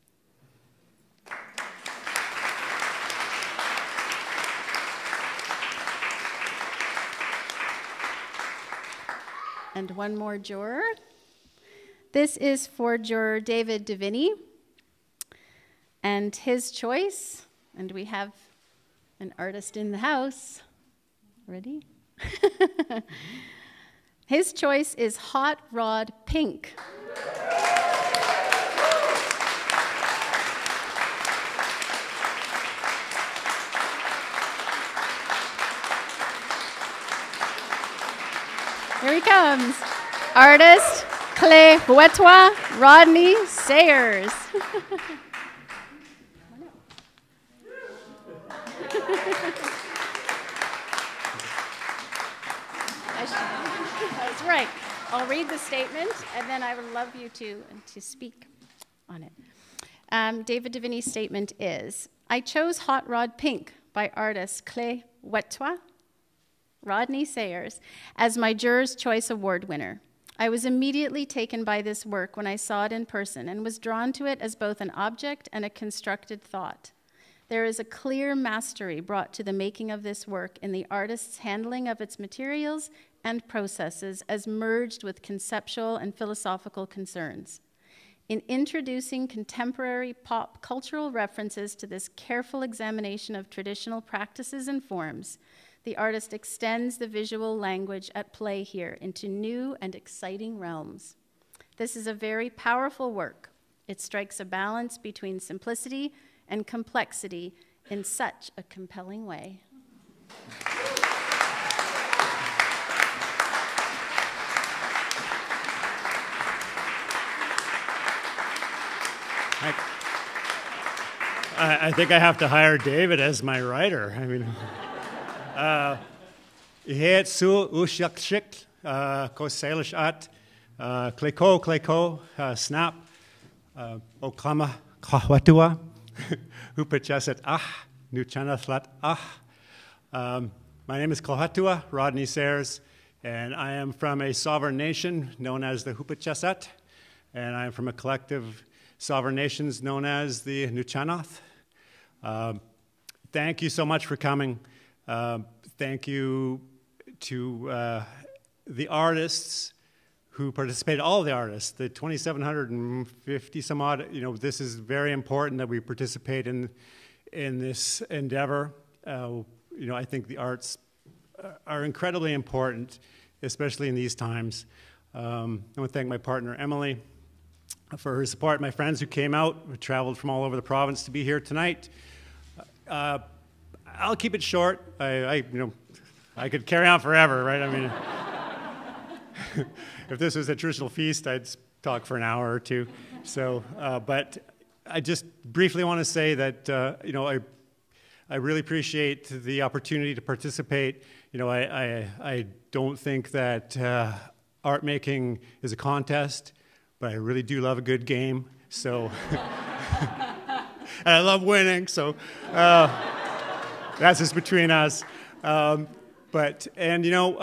And one more juror. This is for juror David Deviney and his choice, and we have an artist in the house. Ready? His choice is Hot Rod Pink. Here he comes. Artist, Clé Huetois, Rodney Sayers. That's right. I'll read the statement, and then I would love you to speak on it. David Deviney's statement is, I chose Hot Rod Pink by artist Clé Huetois, Rodney Sayers, as my Jurors' Choice Award winner. I was immediately taken by this work when I saw it in person and was drawn to it as both an object and a constructed thought. There is a clear mastery brought to the making of this work in the artist's handling of its materials and processes as merged with conceptual and philosophical concerns. In introducing contemporary pop cultural references to this careful examination of traditional practices and forms, the artist extends the visual language at play here into new and exciting realms. This is a very powerful work. It strikes a balance between simplicity and complexity in such a compelling way. I think I have to hire David as my writer. I mean, het su ushakshik kosalish at kleko snap oklama kahwatua hupachaset nuchanathlat My name is Kahwatua Rodney Sayers, and I am from a sovereign nation known as the Hupachasat, and I am from a collective sovereign nations known as the Nuchanath. Thank you so much for coming. Thank you to the artists who participated, all the artists, the 2,750 some odd. You know, this is very important that we participate in this endeavor. You know, I think the arts are incredibly important, especially in these times. I want to thank my partner, Emily, for her support, my friends who came out, who traveled from all over the province to be here tonight. I'll keep it short. You know, I could carry on forever, right? I mean, if this was a traditional feast, I'd talk for an hour or two. So, but I just briefly want to say that, you know, I really appreciate the opportunity to participate. You know, I don't think that art making is a contest, but I really do love a good game. So, and I love winning. So, that's just between us. But you know,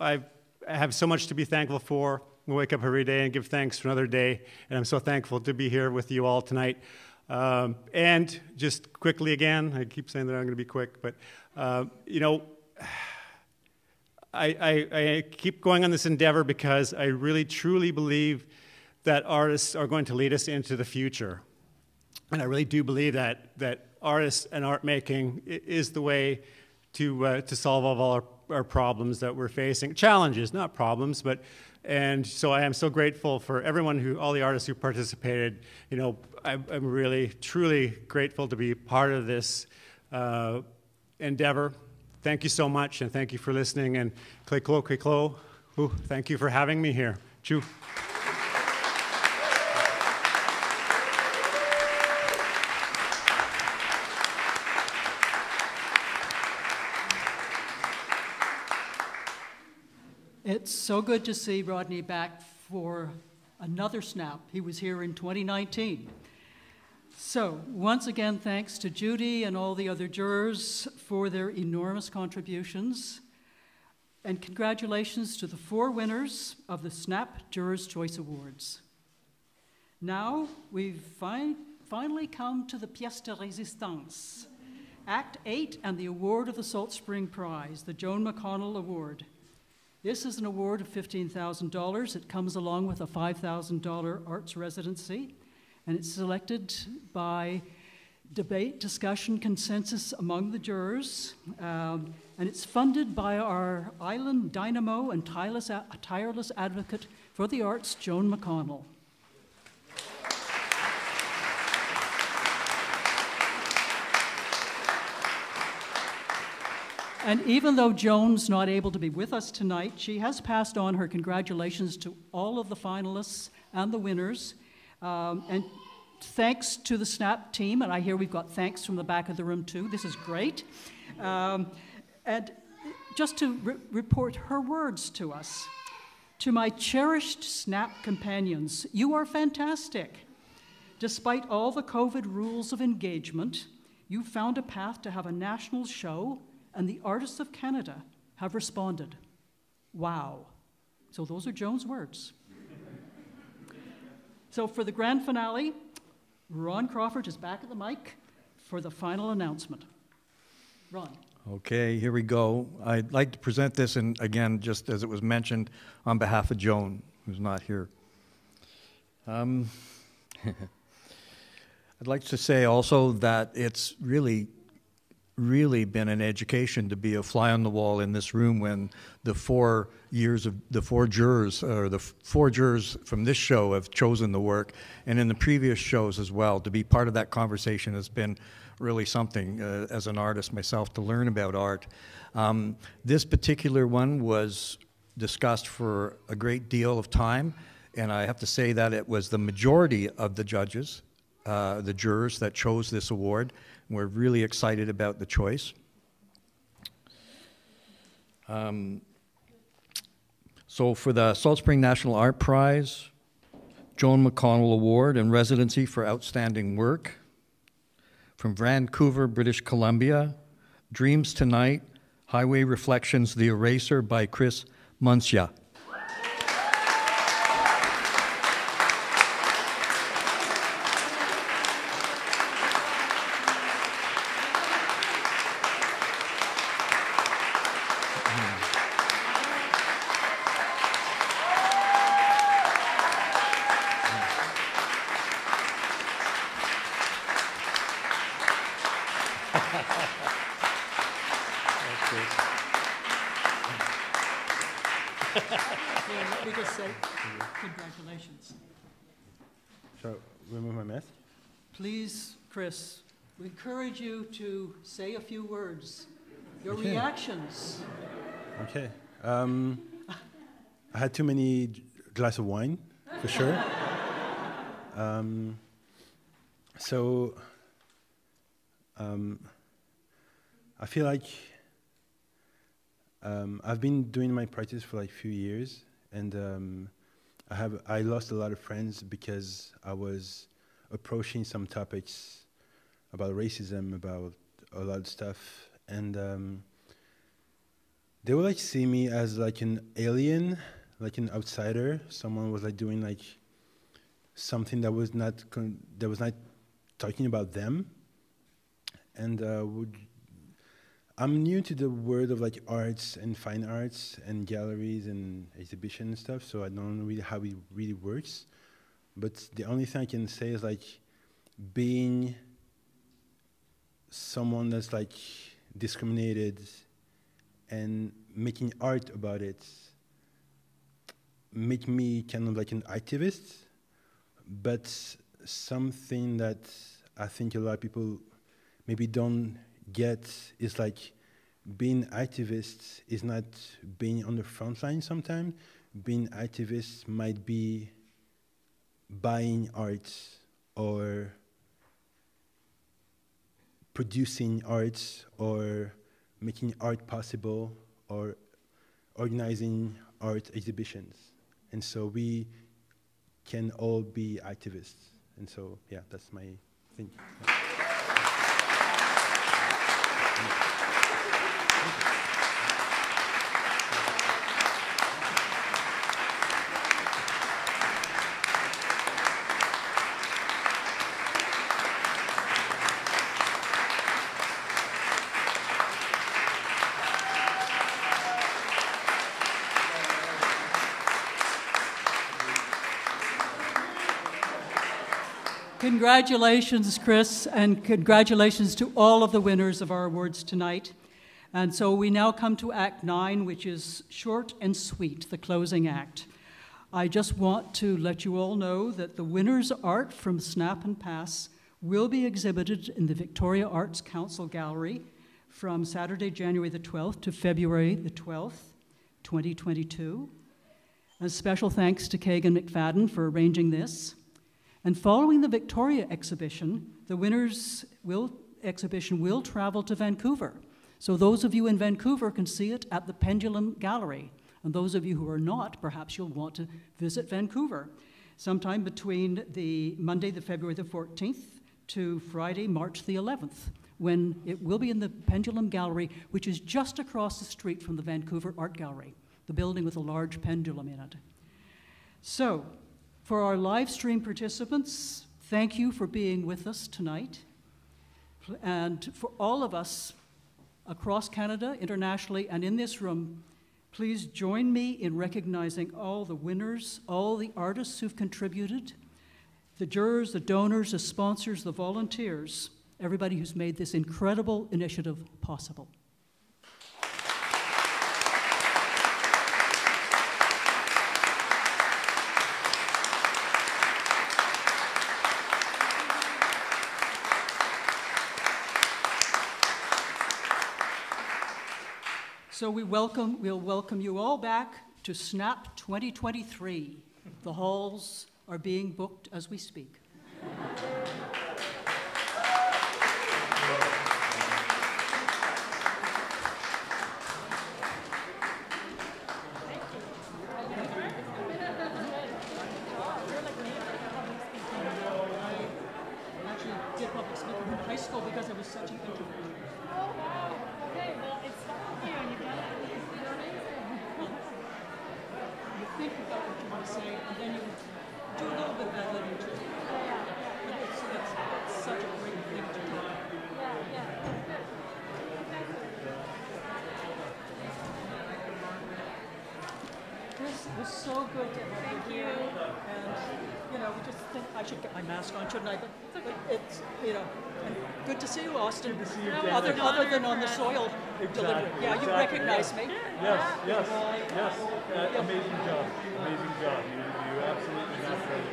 I have so much to be thankful for. I wake up every day and give thanks for another day, and I'm so thankful to be here with you all tonight. And just quickly again, I keep saying that I'm going to be quick, but you know, I keep going on this endeavor because I really truly believe that artists are going to lead us into the future. And I really do believe that artists and art making is the way to solve all our problems that we're facing. Challenges, not problems, but, and so I am so grateful for everyone all the artists who participated. You know, I'm really, truly grateful to be part of this endeavor. Thank you so much, and thank you for listening, and kliklo, thank you for having me here. Choo. It's so good to see Rodney back for another SNAP. He was here in 2019. So, once again, thanks to Judy and all the other jurors for their enormous contributions. And congratulations to the 4 winners of the SNAP Jurors' Choice Awards. Now, we've finally come to the pièce de résistance, Act 8 and the award of the Salt Spring Prize, the Joan McCONNELL Award. This is an award of $15,000. It comes along with a $5,000 arts residency, and it's selected by debate, discussion, consensus among the jurors, and it's funded by our island dynamo and tireless advocate for the arts, Joan McCONNELL. And even though Joan's not able to be with us tonight, she has passed on her congratulations to all of the finalists and the winners. And thanks to the SNAP team, and I hear we've got thanks from the back of the room too. This is great. And just to report her words to us. To my cherished SNAP companions, you are fantastic. Despite all the COVID rules of engagement, you found a path to have a national show, and the artists of Canada have responded. Wow. So those are Joan's words. So for the grand finale, Ron Crawford is back at the mic for the final announcement. Ron. Okay, here we go. I'd like to present this, and again, just as it was mentioned, on behalf of Joan, who's not here. I'd like to say also that it's really been an education to be a fly on the wall in this room when the four jurors from this show have chosen the work, and in the previous shows as well. To be part of that conversation has been really something as an artist myself to learn about art. This particular one was discussed for a great deal of time, and I have to say that it was the majority of the judges, the jurors that chose this award. We're really excited about the choice. So for the Salt Spring National Art Prize, Joan McCONNELL Award and Residency for Outstanding Work, from Vancouver, British Columbia, Dreams Tonight, Highway Reflections, The Eraser by Chris Muncia. Let me just say congratulations. Shall I remove my mask? Please, Chris, we encourage you to say a few words. Your Okay. reactions. Okay. I had too many glass of wine, for sure. I feel like I've been doing my practice for like a few years, and I lost a lot of friends because I was approaching some topics about racism, about a lot of stuff, and they would like see me as like an alien, like an outsider. Someone was like doing like something that was not talking about them, and I'm new to the world of like arts and fine arts and galleries and exhibition and stuff, so I don't know really how it really works. But the only thing I can say is like being someone that's like discriminated and making art about it make me kind of like an activist, but something that I think a lot of people maybe don't get is like being activist is not being on the front line sometimes. Being activist might be buying art or producing art or making art possible or organizing art exhibitions. And so we can all be activists. And so, yeah, that's my thing. Congratulations, Chris, and congratulations to all of the winners of our awards tonight. And so we now come to Act 9, which is short and sweet, the closing act. I just want to let you all know that the winners' art from SNAP and PASS will be exhibited in the Victoria Arts Council Gallery from Saturday, January the 12th to February the 12th, 2022. A special thanks to Kagan McFadden for arranging this. And following the Victoria exhibition, the winners' exhibition will travel to Vancouver. So those of you in Vancouver can see it at the Pendulum Gallery. And those of you who are not, perhaps you'll want to visit Vancouver sometime between the Monday, the February the 14th to Friday, March the 11th, when it will be in the Pendulum Gallery, which is just across the street from the Vancouver Art Gallery, the building with a large pendulum in it. So, for our live stream participants, thank you for being with us tonight. And for all of us across Canada, internationally, and in this room, please join me in recognizing all the winners, all the artists who've contributed, the jurors, the donors, the sponsors, the volunteers, everybody who's made this incredible initiative possible. So we'll welcome you all back to SNAP 2023. The halls are being booked as we speak. It was so good to have you here. And, you know, we just think I should get my mask on, shouldn't I? But it's, you know, and good to see you, Austin. Good to see you, other than on the soil delivery. Yeah, you recognize me. Yes. Amazing job. You absolutely mastered it.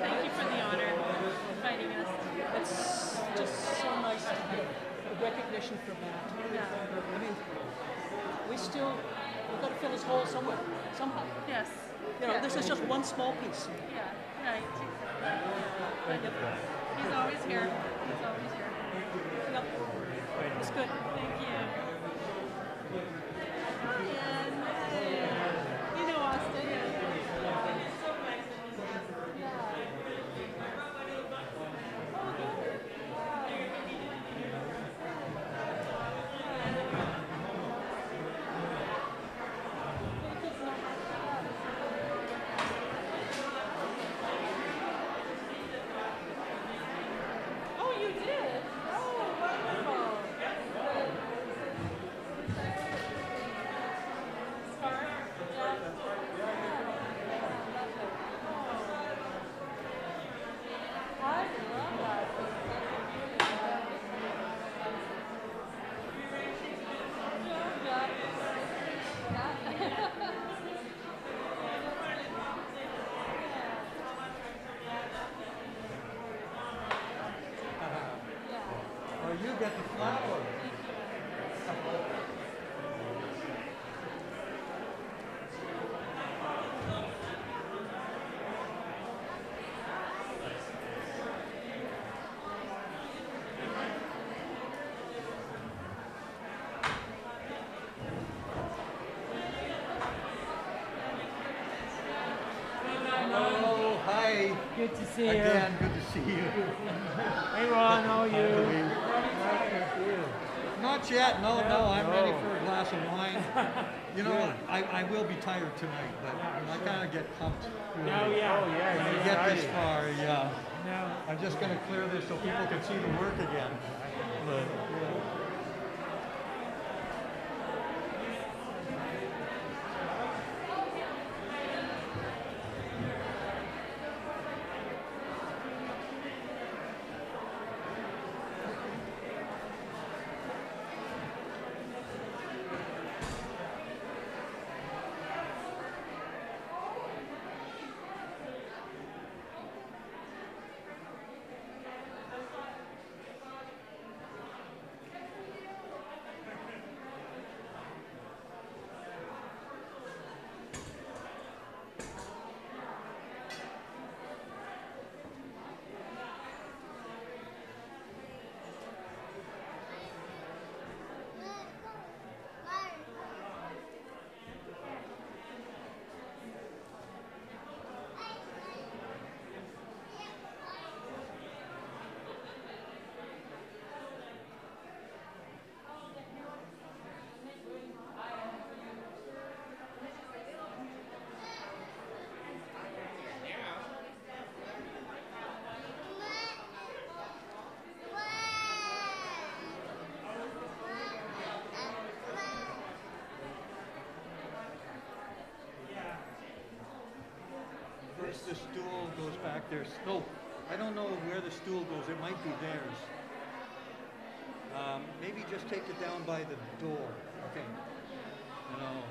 Thank you for the honor of inviting us. It's just so nice to get the recognition from that. Yeah. I mean, we've got to fill this hole somewhere, somehow. Yes. You know, this is just one small piece. Yeah, right. But he's always here. Yep. It's good. Thank you. Ryan. You know Austin. You get the flower. Hello, hi. Good to see you. Again, good to see you. Hey Ron, how are you? Not yet, no, I'm ready for a glass of wine. You know what, I will be tired tonight, but I kind of get pumped. When you get this far, yeah. I'm just going to clear this so people can see the work again. But, guess the stool goes back there. No, I don't know where the stool goes. It might be theirs. Maybe just take it down by the door. Okay. No.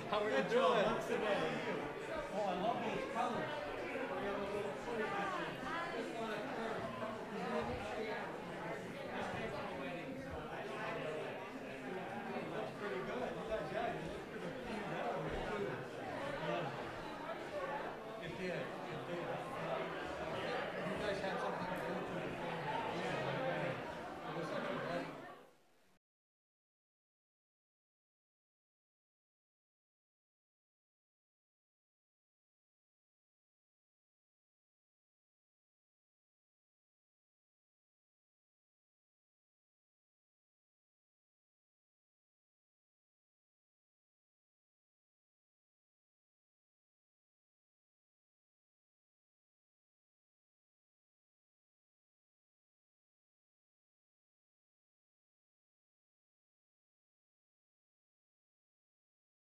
How are you doing? Oh, I love those colors.